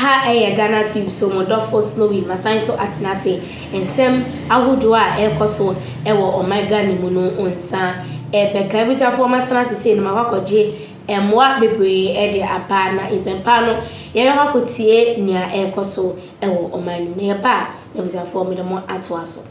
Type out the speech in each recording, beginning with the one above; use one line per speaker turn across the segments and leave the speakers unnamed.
aha Ghanatube so modofo snowy masan so atenase ensem ahodo a ekoso ewo omega ni mu no onsa beka busiafo matenase se no makwakoje emwa bebre de apa na itempa no ye hakotie nia ekoso ewo omani ne ba na busiafo me demo atoaso.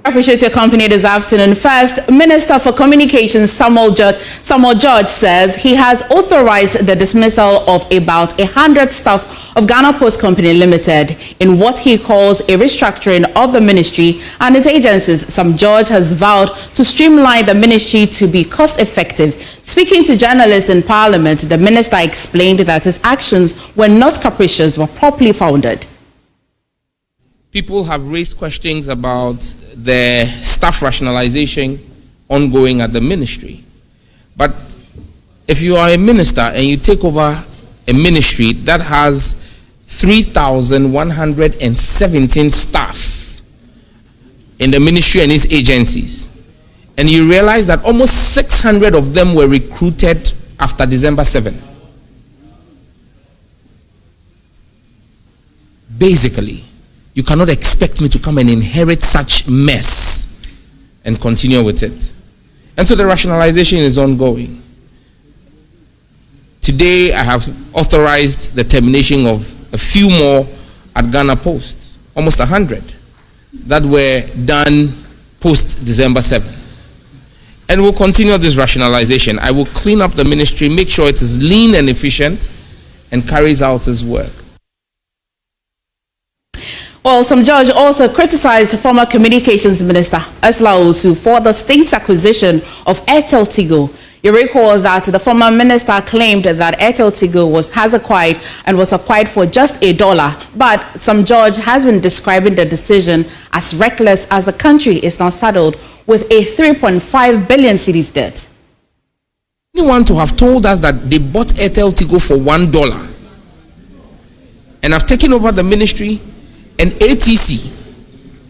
I appreciate your company this afternoon. First, Minister for Communications Samuel George says he has authorized the dismissal of about 100 staff of Ghana Post Company Limited in what he calls a restructuring of the ministry and its agencies. Sam George has vowed to streamline the ministry to be cost-effective. Speaking to journalists in Parliament, the minister explained that his actions were not capricious but properly founded.
People have raised questions about the staff rationalization ongoing at the ministry. But if you are a minister and you take over a ministry that has 3,117 staff in the ministry and its agencies, and you realize that almost 600 of them were recruited after December 7, basically, you cannot expect me to come and inherit such mess and continue with it. And so the rationalization is ongoing. Today, I have authorized the termination of a few more at Ghana Post, almost 100, that were done post-December 7. And we'll continue this rationalization. I will clean up the ministry, make sure it is lean and efficient, and carries out its work.
Well, Sam George also criticized former Communications Minister Ursula Osu for the state's acquisition of AirtelTigo. You recall that the former minister claimed that AirtelTigo was acquired for just $1, but Sam George has been describing the decision as reckless as the country is now saddled with a 3.5 billion cedis debt.
Anyone to have told us that they bought AirtelTigo for $1 and have taken over the ministry, and ATC,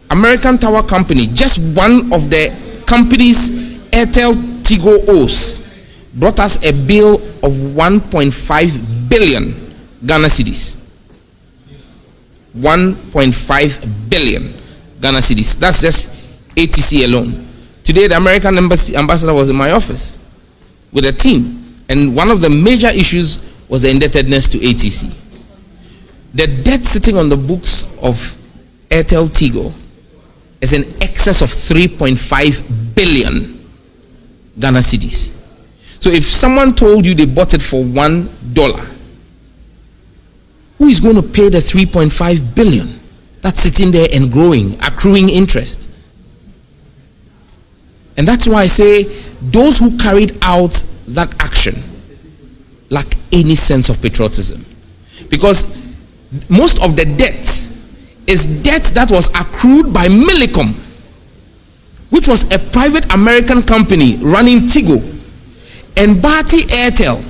American Tower Company, just one of the companies AirtelTigo owes, brought us a bill of 1.5 billion Ghana cedis. 1.5 billion Ghana cedis. That's just ATC alone. Today, the American ambassador was in my office with a team, and one of the major issues was the indebtedness to ATC. The debt sitting on the books of AirtelTigo is in excess of 3.5 billion Ghana cedis. So if someone told you they bought it for $1, who is going to pay the 3.5 billion that's sitting there and growing, accruing interest? And that's why I say those who carried out that action lack any sense of patriotism, because most of the debt is debt that was accrued by Millicom, which was a private American company running Tigo, and Bharti Airtel,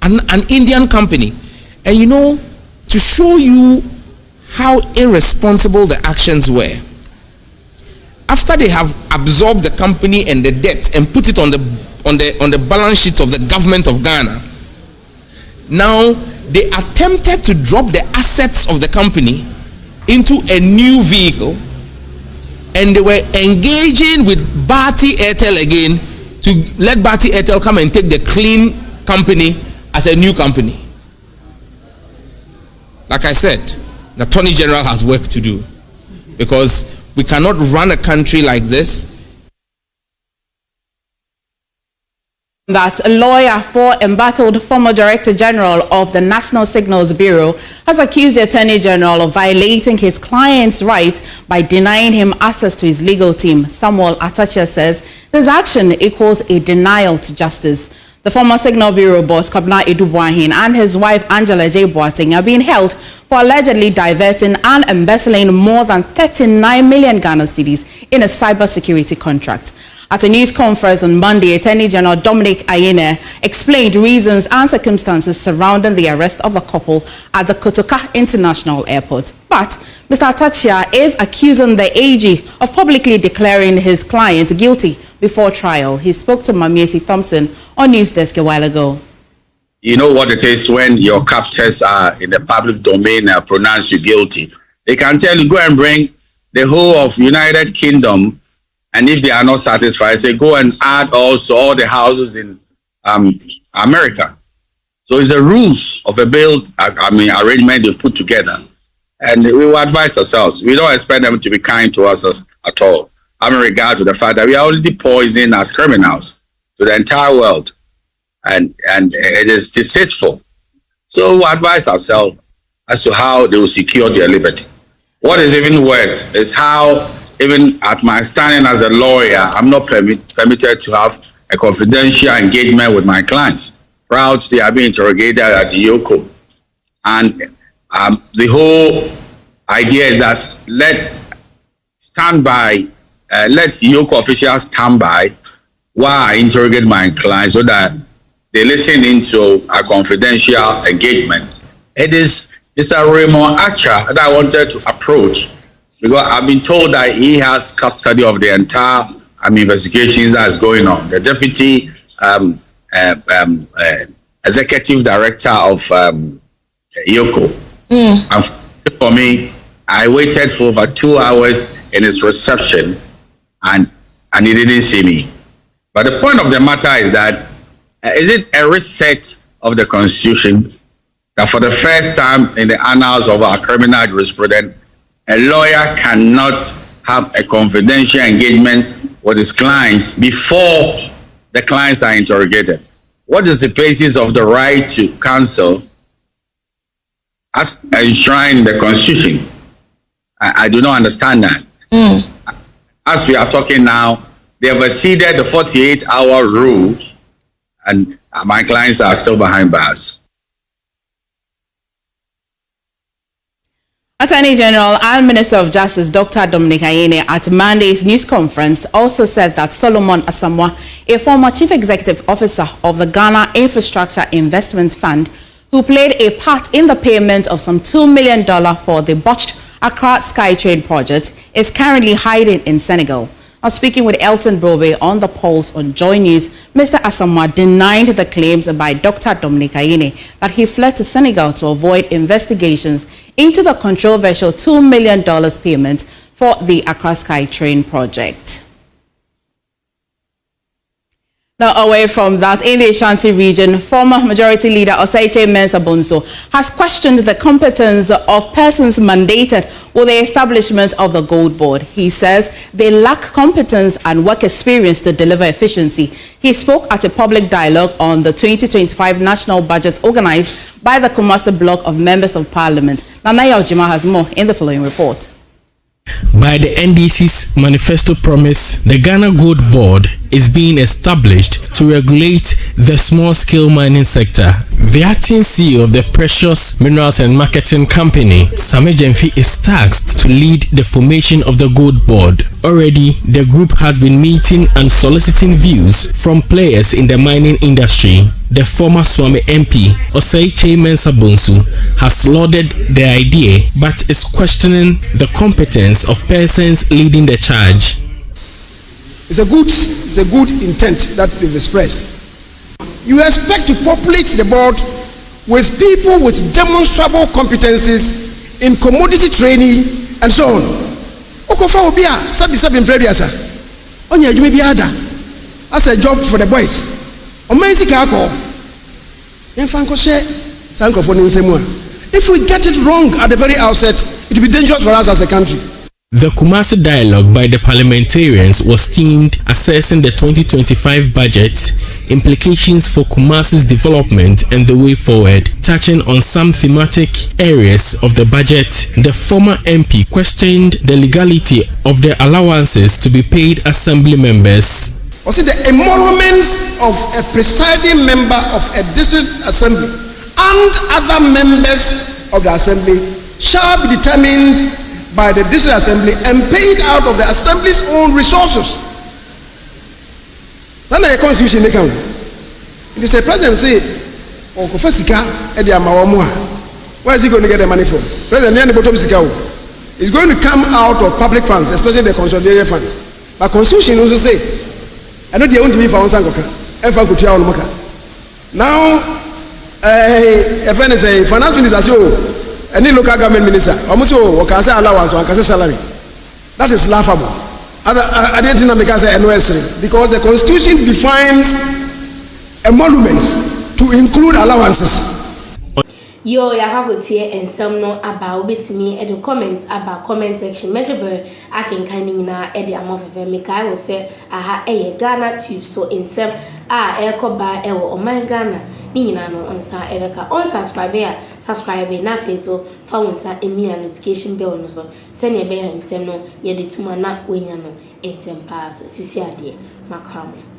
an Indian company. And you know, to show you how irresponsible the actions were, after they have absorbed the company and the debt and put it on the balance sheet of the government of Ghana, now they attempted to drop the assets of the company into a new vehicle, and they were engaging with Bharti Airtel again to let Bharti Airtel come and take the clean company as a new company. Like I said, the Attorney General has work to do, because we cannot run a country like this.
That a lawyer for embattled former Director General of the National Signals Bureau has accused the Attorney General of violating his client's rights by denying him access to his legal team. Samuel Atacha says this action equals a denial to justice. The former Signal Bureau boss, Kwabena Edubuahin, and his wife, Angela J. Boateng, are being held for allegedly diverting and embezzling more than 39 million Ghana cedis in a cybersecurity contract. At a news conference on Monday, Attorney General Dominic Ayine explained reasons and circumstances surrounding the arrest of the couple at the Kotoka International Airport. But Mr. Atacha is accusing the AG of publicly declaring his client guilty before trial. He spoke to Mamiesi Thompson on News Desk a while ago.
you know what it is when your captors are in the public domain and pronounce you guilty. They can tell you, go and bring the whole of United Kingdom, and if they are not satisfied, say go and add also all the houses in America. So it's the rules of a bill, arrangement they've put together. And we will advise ourselves. We don't expect them to be kind to us at all. In regard to the fact that we are already poisoned as criminals to the entire world. And it is deceitful. So we advise ourselves as to how they will secure their liberty. What is even worse is how, even at my standing as a lawyer, I'm not permitted to have a confidential engagement with my clients. Proud they are being interrogated at the YOCO. And the whole idea is that let YOCO officials stand by while I interrogate my clients so that they listen into a confidential engagement. It's a Raymond Archer that I wanted to approach because I've been told that he has custody of the entire investigations that's going on. The deputy executive director of YOCO. And for me, I waited for over 2 hours in his reception and he didn't see me. But the point of the matter is that is it a reset of the Constitution that for the first time in the annals of our criminal jurisprudence, a lawyer cannot have a confidential engagement with his clients before the clients are interrogated? What is the basis of the right to counsel as enshrined in the Constitution? I do not understand that. As we are talking now, they have exceeded the 48-hour rule, and my clients are still behind bars.
Attorney General and Minister of Justice Dr. Dominic Ayine at Monday's news conference also said that Solomon Asamoah, a former Chief Executive Officer of the Ghana Infrastructure Investment Fund, who played a part in the payment of some $2 million for the botched Accra SkyTrain project, is currently hiding in Senegal. Now, speaking with Elton Brobe on the Pulse on Joy News, Mr. Asamoah denied the claims by Dr. Dominic Ayine that he fled to Senegal to avoid investigations into the controversial $2 million payment for the Accra SkyTrain project. Now, away from that, in the Ashanti region, former Majority Leader Oseiche Mensah Bonsu has questioned the competence of persons mandated with the establishment of the Gold Board. He says they lack competence and work experience to deliver efficiency. He spoke at a public dialogue on the 2025 national budget organized by the Kumasi block of members of parliament. Nanaya Ojima has more in the following report.
By the NDC's manifesto promise, the Ghana Gold Board is being established to regulate the small-scale mining sector. The acting CEO of the Precious Minerals and Marketing Company, Same Jemfi, is tasked to lead the formation of the Gold Board. Already, the group has been meeting and soliciting views from players in the mining industry. The former Swami MP, Oseiche Mensah Bonsu, has lauded the idea but is questioning the competence of persons leading the charge.
It's a good intent that they've expressed. You expect to populate the board with people with demonstrable competencies in commodity training and so on. Okofa obia sabi in previous. Onya you may be other as a job for the boys. If we get it wrong at the very outset, it will be dangerous for us as a country.
The Kumasi dialogue by the parliamentarians was themed assessing the 2025 budget, implications for Kumasi's development and the way forward. Touching on some thematic areas of the budget, the former MP questioned the legality of the allowances to be paid assembly members.
Was it the emoluments of a presiding member of a district assembly and other members of the assembly shall be determined by the district assembly and paid out of the assembly's own resources. That's not a constitution. It is a president say, where is he going to get the money from? President is going to come out of public funds, especially the consolidated fund. But constitution also say, I know they want to be for one. Now, a friend is a finance minister, so any local government minister, almost or can say allowance or can say salary. That is laughable. I didn't know because the constitution defines a monument to include allowances.
Yo, ya have here and some no about bit me at the comments about comment section. Measure I can kind na at the amount of make I will say aha a Ghanatube so in some air by or my Ghana Nina no on sa Erica on subscribe nothing so found sa a mere notification bell no so send your bear and sem no ye the two man not win no in 10 pass so sisi adie macram.